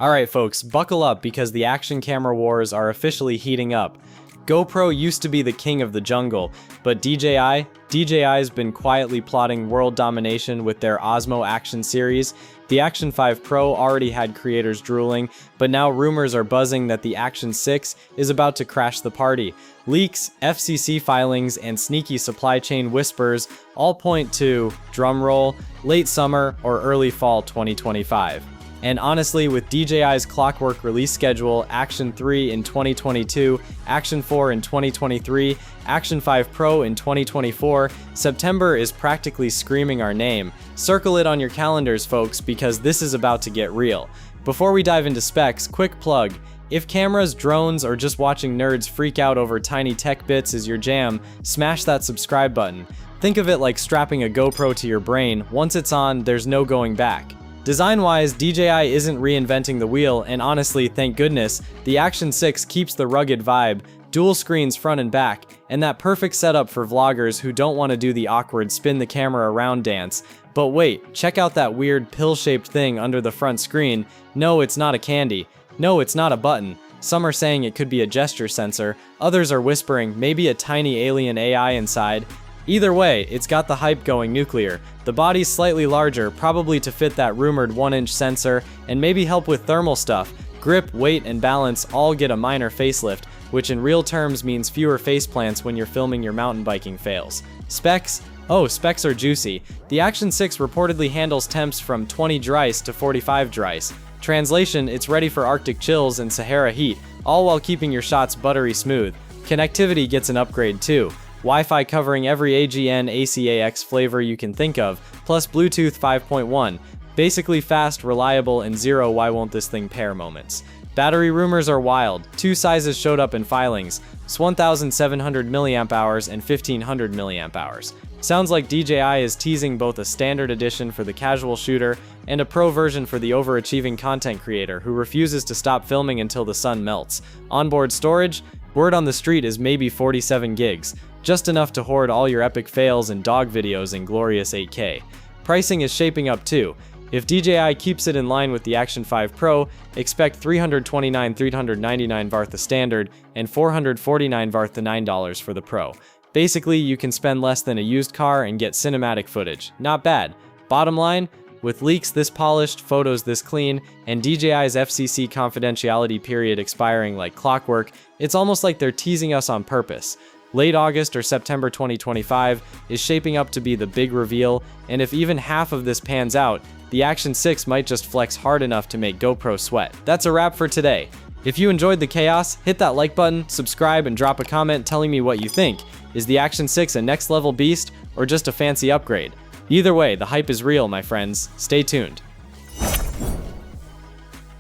Alright folks, buckle up because the action camera wars are officially heating up. GoPro used to be the king of the jungle, but DJI's been quietly plotting world domination with their Osmo Action series. The Action 5 Pro already had creators drooling, but now rumors are buzzing that the Action 6 is about to crash the party. Leaks, FCC filings, and sneaky supply chain whispers all point to, drumroll, late summer or early fall 2025. And honestly, with DJI's clockwork release schedule, Action 3 in 2022, Action 4 in 2023, Action 5 Pro in 2024, September is practically screaming our name. Circle it on your calendars, folks, because this is about to get real. Before we dive into specs, quick plug. If cameras, drones, or just watching nerds freak out over tiny tech bits is your jam, smash that subscribe button. Think of it like strapping a GoPro to your brain. Once it's on, there's no going back. Design-wise, DJI isn't reinventing the wheel, and honestly, thank goodness, the Action 6 keeps the rugged vibe, dual screens front and back, and that perfect setup for vloggers who don't want to do the awkward spin the camera around dance. But wait, check out that weird pill-shaped thing under the front screen. No, it's not a candy. No, it's not a button. Some are saying it could be a gesture sensor, others are whispering maybe a tiny alien AI inside. Either way, it's got the hype going nuclear. The body's slightly larger, probably to fit that rumored 1-inch sensor, and maybe help with thermal stuff. Grip, weight, and balance all get a minor facelift, which in real terms means fewer faceplants when you're filming your mountain biking fails. Specs? Oh, specs are juicy. The Action 6 reportedly handles temps from 20 dries to 45 dries. Translation, it's ready for Arctic chills and Sahara heat, all while keeping your shots buttery smooth. Connectivity gets an upgrade too. Wi-Fi covering every AGN ACAX flavor you can think of, plus Bluetooth 5.1. Basically fast, reliable, and zero why won't this thing pair moments. Battery rumors are wild. Two sizes showed up in filings, 1700 mAh and 1500 mAh. Sounds like DJI is teasing both a standard edition for the casual shooter and a pro version for the overachieving content creator who refuses to stop filming until the sun melts. Onboard storage? Word on the street is maybe 47 gigs. Just enough to hoard all your epic fails and dog videos in glorious 8K. Pricing is shaping up too. If DJI keeps it in line with the Action 5 Pro, expect $399 Varth the standard and $449 Varth the $9 for the Pro. Basically, you can spend less than a used car and get cinematic footage. Not bad. Bottom line, with leaks this polished, photos this clean, and DJI's FCC confidentiality period expiring like clockwork, it's almost like they're teasing us on purpose. Late August or September 2025 is shaping up to be the big reveal, and if even half of this pans out, the Action 6 might just flex hard enough to make GoPro sweat. That's a wrap for today. If you enjoyed the chaos, hit that like button, subscribe, and drop a comment telling me what you think. Is the Action 6 a next level beast, or just a fancy upgrade? Either way, the hype is real, my friends. Stay tuned.